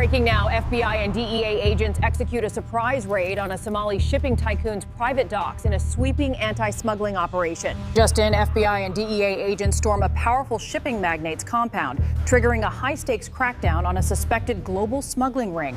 Breaking now, FBI and DEA agents execute a surprise raid on a Somali shipping tycoon's private docks in a sweeping anti-smuggling operation. Just in, FBI and DEA agents storm a powerful shipping magnate's compound, triggering a high-stakes crackdown on a suspected global smuggling ring.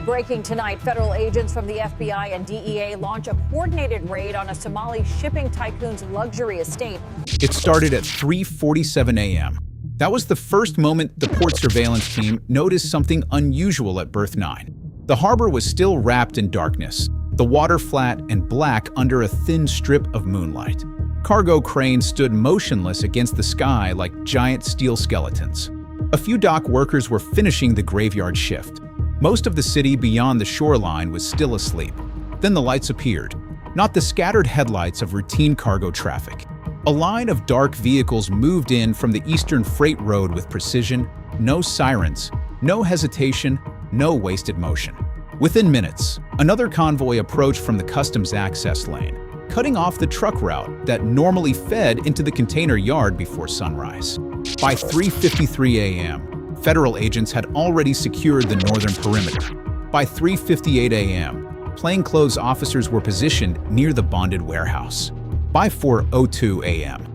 Breaking tonight, federal agents from the FBI and DEA launch a coordinated raid on a Somali shipping tycoon's luxury estate. It started at 3:47 a.m. That was the first moment the port surveillance team noticed something unusual at Berth 9. The harbor was still wrapped in darkness, the water flat and black under a thin strip of moonlight. Cargo cranes stood motionless against the sky like giant steel skeletons. A few dock workers were finishing the graveyard shift. Most of the city beyond the shoreline was still asleep. Then the lights appeared, not the scattered headlights of routine cargo traffic. A line of dark vehicles moved in from the eastern freight road with precision, no sirens, no hesitation, no wasted motion. Within minutes, another convoy approached from the customs access lane, cutting off the truck route that normally fed into the container yard before sunrise. By 3:53 a.m., federal agents had already secured the northern perimeter. By 3:58 a.m., plainclothes officers were positioned near the bonded warehouse. By 4:02 a.m.,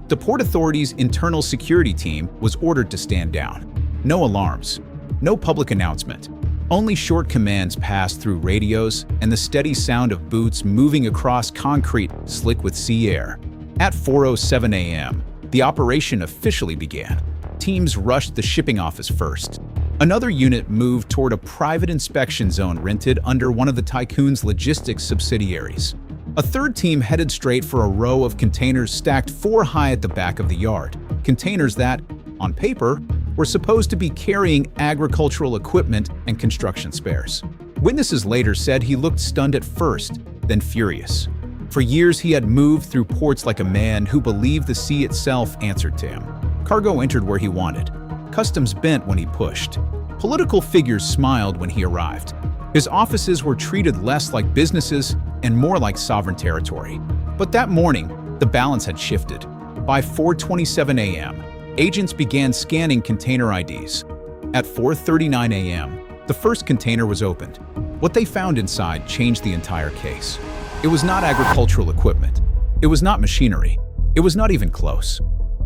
the Port Authority's internal security team was ordered to stand down. No alarms, no public announcement. Only short commands passed through radios and the steady sound of boots moving across concrete slick with sea air. At 4:07 a.m., the operation officially began. Teams rushed the shipping office first. Another unit moved toward a private inspection zone rented under one of the Tycoon's logistics subsidiaries. A third team headed straight for a row of containers stacked 4 high at the back of the yard. Containers that, on paper, were supposed to be carrying agricultural equipment and construction spares. Witnesses later said he looked stunned at first, then furious. For years he had moved through ports like a man who believed the sea itself answered to him. Cargo entered where he wanted. Customs bent when he pushed. Political figures smiled when he arrived. His offices were treated less like businesses and more like sovereign territory. But that morning, the balance had shifted. By 4:27 a.m., agents began scanning container IDs. At 4:39 a.m., the first container was opened. What they found inside changed the entire case. It was not agricultural equipment. It was not machinery. It was not even close.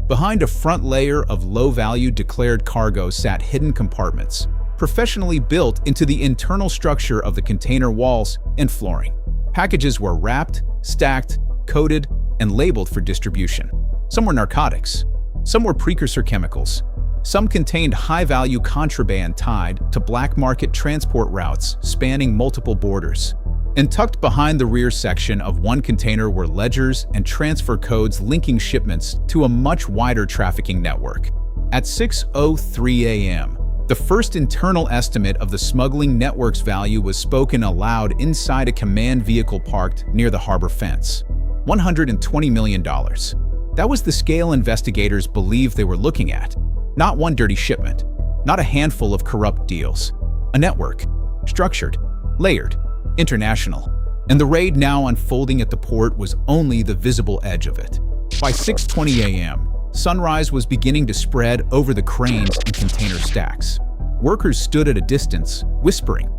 Behind a front layer of low-value declared cargo sat hidden compartments, professionally built into the internal structure of the container walls and flooring. Packages were wrapped, stacked, coded, and labeled for distribution. Some were narcotics. Some were precursor chemicals. Some contained high-value contraband tied to black market transport routes spanning multiple borders. And tucked behind the rear section of one container were ledgers and transfer codes linking shipments to a much wider trafficking network. At 6:03 a.m., the first internal estimate of the smuggling network's value was spoken aloud inside a command vehicle parked near the harbor fence. $120 million. That was the scale investigators believed they were looking at. Not one dirty shipment, not a handful of corrupt deals. A network, structured, layered, international. And the raid now unfolding at the port was only the visible edge of it. By 6:20 a.m., sunrise was beginning to spread over the cranes and container stacks. Workers stood at a distance, whispering.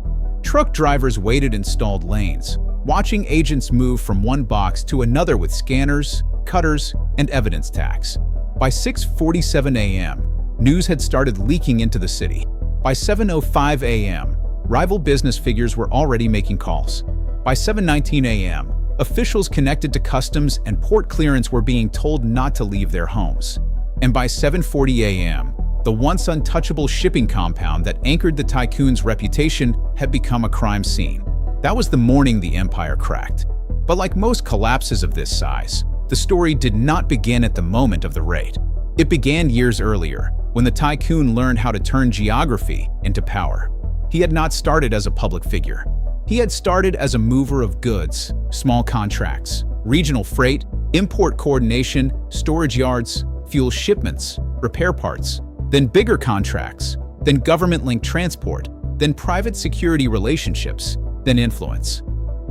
Truck drivers waited in stalled lanes, watching agents move from one box to another with scanners, cutters, and evidence tags. By 6:47 a.m., news had started leaking into the city. By 7:05 a.m., rival business figures were already making calls. By 7:19 a.m., officials connected to customs and port clearance were being told not to leave their homes. And by 7:40 a.m., the once untouchable shipping compound that anchored the Tycoon's reputation had become a crime scene. That was the morning the empire cracked. But like most collapses of this size, the story did not begin at the moment of the raid. It began years earlier, when the Tycoon learned how to turn geography into power. He had not started as a public figure. He had started as a mover of goods, small contracts, regional freight, import coordination, storage yards, fuel shipments, repair parts, then bigger contracts, then government-linked transport, then private security relationships, then influence.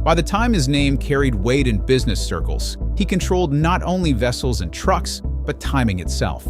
By the time his name carried weight in business circles, he controlled not only vessels and trucks, but timing itself.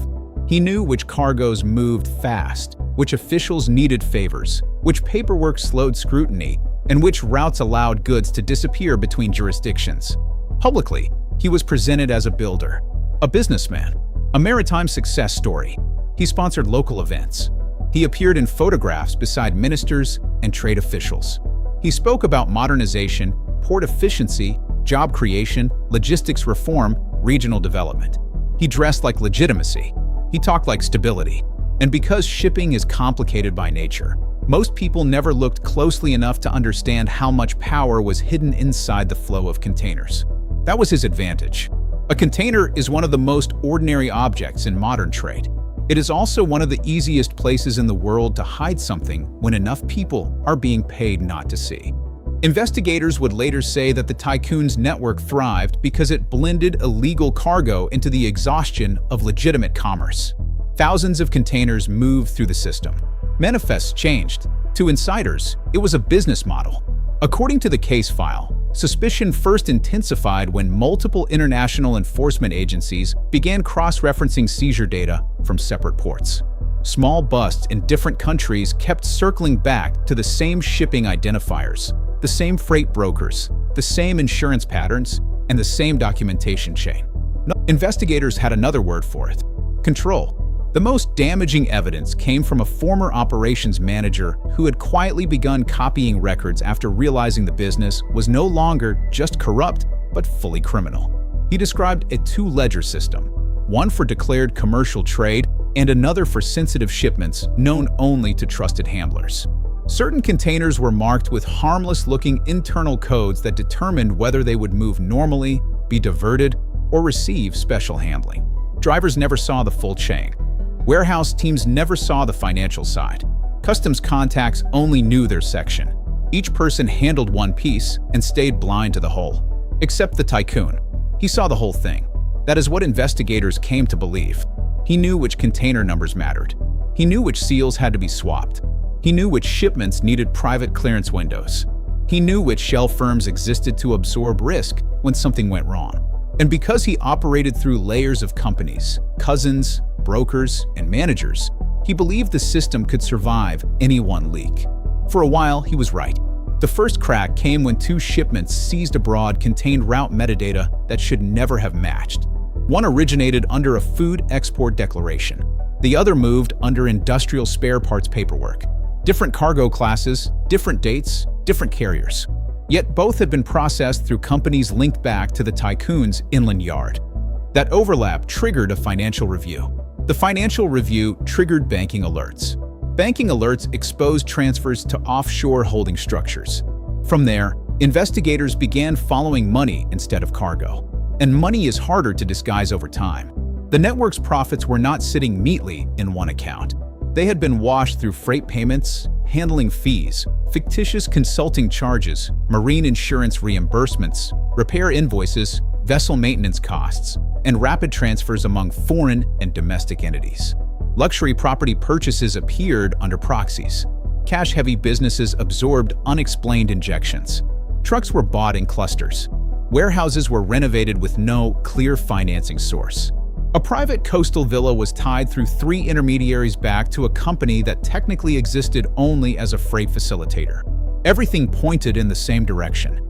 He knew which cargoes moved fast, which officials needed favors, which paperwork slowed scrutiny, and which routes allowed goods to disappear between jurisdictions. Publicly, he was presented as a builder, a businessman, a maritime success story. He sponsored local events. He appeared in photographs beside ministers and trade officials. He spoke about modernization, port efficiency, job creation, logistics reform, regional development. He dressed like legitimacy. He talked like stability. And because shipping is complicated by nature, most people never looked closely enough to understand how much power was hidden inside the flow of containers. That was his advantage. A container is one of the most ordinary objects in modern trade. It is also one of the easiest places in the world to hide something when enough people are being paid not to see. Investigators would later say that the Tycoon's network thrived because it blended illegal cargo into the exhaustion of legitimate commerce. Thousands of containers moved through the system. Manifests changed. To insiders, it was a business model. According to the case file, suspicion first intensified when multiple international enforcement agencies began cross-referencing seizure data from separate ports. Small busts in different countries kept circling back to the same shipping identifiers, the same freight brokers, the same insurance patterns, and the same documentation chain. Investigators had another word for it: control. The most damaging evidence came from a former operations manager who had quietly begun copying records after realizing the business was no longer just corrupt, but fully criminal. He described a two-ledger system, one for declared commercial trade and another for sensitive shipments known only to trusted handlers. Certain containers were marked with harmless-looking internal codes that determined whether they would move normally, be diverted, or receive special handling. Drivers never saw the full chain. Warehouse teams never saw the financial side. Customs contacts only knew their section. Each person handled one piece and stayed blind to the whole. Except the Tycoon. He saw the whole thing. That is what investigators came to believe. He knew which container numbers mattered. He knew which seals had to be swapped. He knew which shipments needed private clearance windows. He knew which shell firms existed to absorb risk when something went wrong. And because he operated through layers of companies, cousins, brokers, and managers, he believed the system could survive any one leak. For a while, he was right. The first crack came when two shipments seized abroad contained route metadata that should never have matched. One originated under a food export declaration. The other moved under industrial spare parts paperwork. Different cargo classes, different dates, different carriers. Yet both had been processed through companies linked back to the Tycoon's inland yard. That overlap triggered a financial review. The financial review triggered banking alerts. Banking alerts exposed transfers to offshore holding structures. From there, investigators began following money instead of cargo. And money is harder to disguise over time. The network's profits were not sitting neatly in one account. They had been washed through freight payments, handling fees, fictitious consulting charges, marine insurance reimbursements, repair invoices, vessel maintenance costs, and rapid transfers among foreign and domestic entities. Luxury property purchases appeared under proxies. Cash-heavy businesses absorbed unexplained injections. Trucks were bought in clusters. Warehouses were renovated with no clear financing source. A private coastal villa was tied through 3 intermediaries back to a company that technically existed only as a freight facilitator. Everything pointed in the same direction.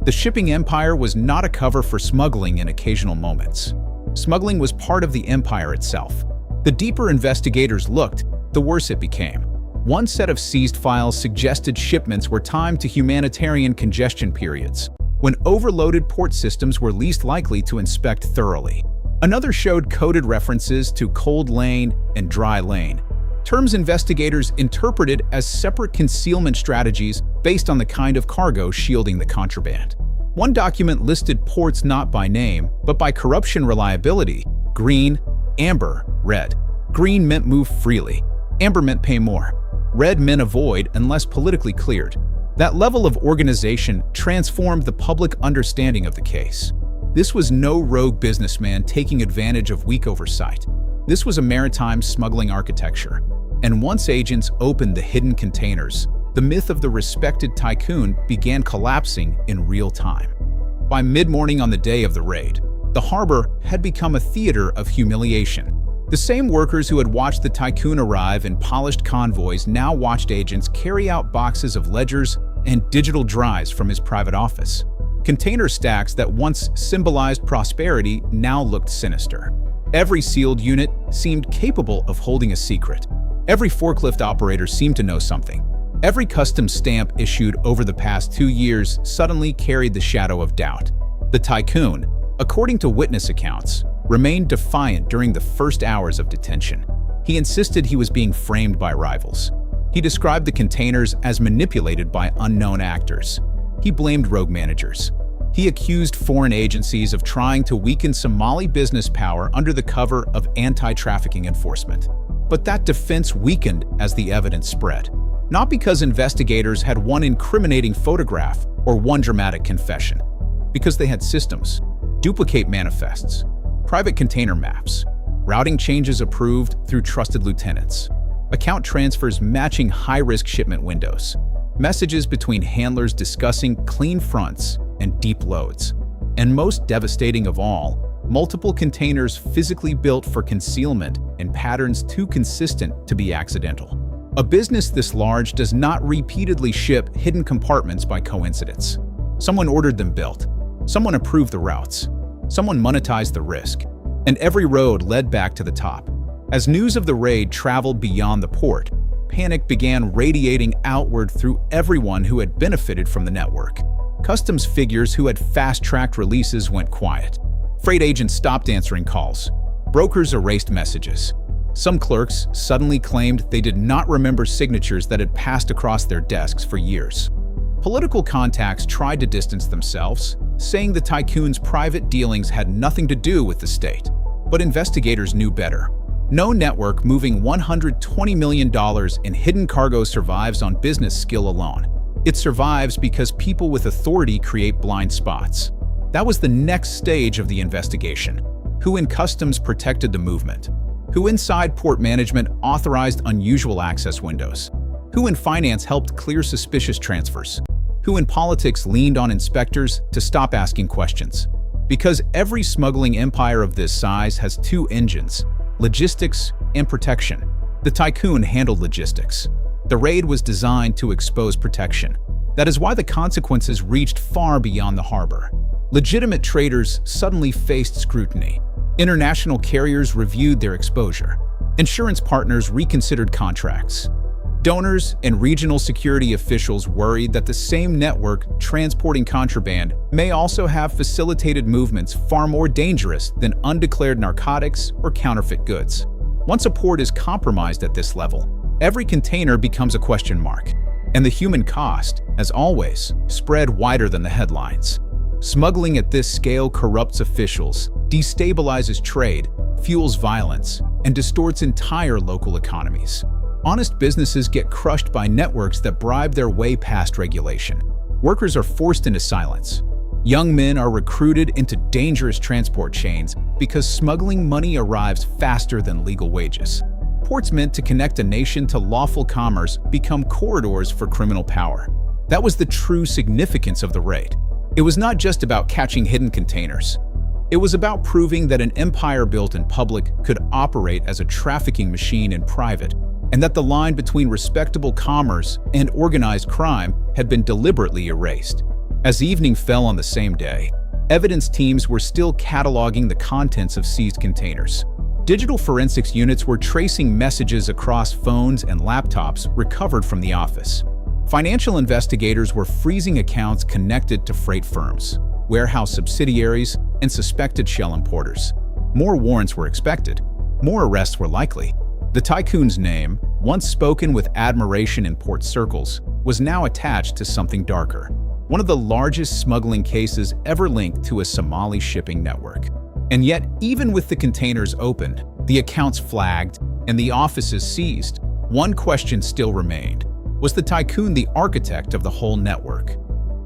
The shipping empire was not a cover for smuggling in occasional moments. Smuggling was part of the empire itself. The deeper investigators looked, the worse it became. One set of seized files suggested shipments were timed to humanitarian congestion periods, when overloaded port systems were least likely to inspect thoroughly. Another showed coded references to cold lane and dry lane, terms investigators interpreted as separate concealment strategies based on the kind of cargo shielding the contraband. One document listed ports not by name, but by corruption reliability: green, amber, red. Green meant move freely. Amber meant pay more. Red meant avoid unless politically cleared. That level of organization transformed the public understanding of the case. This was no rogue businessman taking advantage of weak oversight. This was a maritime smuggling architecture. And once agents opened the hidden containers, the myth of the respected Tycoon began collapsing in real time. By mid-morning on the day of the raid, the harbor had become a theater of humiliation. The same workers who had watched the Tycoon arrive in polished convoys now watched agents carry out boxes of ledgers and digital drives from his private office. Container stacks that once symbolized prosperity now looked sinister. Every sealed unit seemed capable of holding a secret. Every forklift operator seemed to know something. Every custom stamp issued over the past 2 years suddenly carried the shadow of doubt. The Tycoon, according to witness accounts, remained defiant during the first hours of detention. He insisted he was being framed by rivals. He described the containers as manipulated by unknown actors. He blamed rogue managers. He accused foreign agencies of trying to weaken Somali business power under the cover of anti-trafficking enforcement. But that defense weakened as the evidence spread. Not because investigators had one incriminating photograph or one dramatic confession. Because they had systems, duplicate manifests, private container maps, routing changes approved through trusted lieutenants, account transfers matching high-risk shipment windows, messages between handlers discussing clean fronts and deep loads, and most devastating of all, multiple containers physically built for concealment in patterns too consistent to be accidental. A business this large does not repeatedly ship hidden compartments by coincidence. Someone ordered them built. Someone approved the routes. Someone monetized the risk. And every road led back to the top. As news of the raid traveled beyond the port, panic began radiating outward through everyone who had benefited from the network. Customs figures who had fast-tracked releases went quiet. Freight agents stopped answering calls. Brokers erased messages. Some clerks suddenly claimed they did not remember signatures that had passed across their desks for years. Political contacts tried to distance themselves, saying the Tycoon's private dealings had nothing to do with the state. But investigators knew better. No network moving $120 million in hidden cargo survives on business skill alone. It survives because people with authority create blind spots. That was the next stage of the investigation. Who in customs protected the movement? Who inside port management authorized unusual access windows? Who in finance helped clear suspicious transfers? Who in politics leaned on inspectors to stop asking questions? Because every smuggling empire of this size has two engines: logistics and protection. The Tycoon handled logistics. The raid was designed to expose protection. That is why the consequences reached far beyond the harbor. Legitimate traders suddenly faced scrutiny. International carriers reviewed their exposure. Insurance partners reconsidered contracts. Donors and regional security officials worried that the same network transporting contraband may also have facilitated movements far more dangerous than undeclared narcotics or counterfeit goods. Once a port is compromised at this level, every container becomes a question mark. And the human cost, as always, spread wider than the headlines. Smuggling at this scale corrupts officials, destabilizes trade, fuels violence, and distorts entire local economies. Honest businesses get crushed by networks that bribe their way past regulation. Workers are forced into silence. Young men are recruited into dangerous transport chains because smuggling money arrives faster than legal wages. Ports meant to connect a nation to lawful commerce become corridors for criminal power. That was the true significance of the raid. It was not just about catching hidden containers. It was about proving that an empire built in public could operate as a trafficking machine in private, and that the line between respectable commerce and organized crime had been deliberately erased. As evening fell on the same day, evidence teams were still cataloging the contents of seized containers. Digital forensics units were tracing messages across phones and laptops recovered from the office. Financial investigators were freezing accounts connected to freight firms, warehouse subsidiaries, and suspected shell importers. More warrants were expected. More arrests were likely. The Tycoon's name, once spoken with admiration in port circles, was now attached to something darker. One of the largest smuggling cases ever linked to a Somali shipping network. And yet, even with the containers opened, the accounts flagged, and the offices seized, one question still remained. Was the Tycoon the architect of the whole network?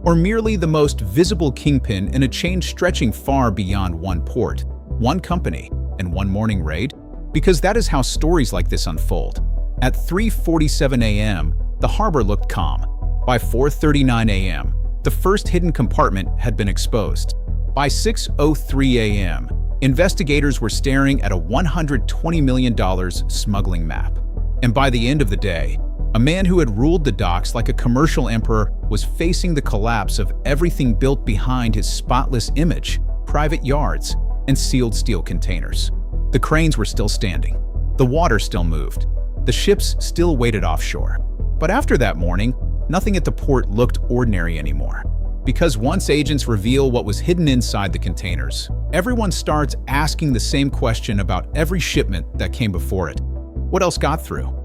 Or merely the most visible kingpin in a chain stretching far beyond one port, one company, and one morning raid? Because that is how stories like this unfold. At 3:47 a.m., the harbor looked calm. By 4:39 a.m., the first hidden compartment had been exposed. By 6:03 a.m., Investigators were staring at a $120 million smuggling map. And by the end of the day, a man who had ruled the docks like a commercial emperor was facing the collapse of everything built behind his spotless image: private yards and sealed steel containers. The cranes were still standing. The water still moved. The ships still waited offshore. But after that morning, nothing at the port looked ordinary anymore. Because once agents reveal what was hidden inside the containers, everyone starts asking the same question about every shipment that came before it: what else got through?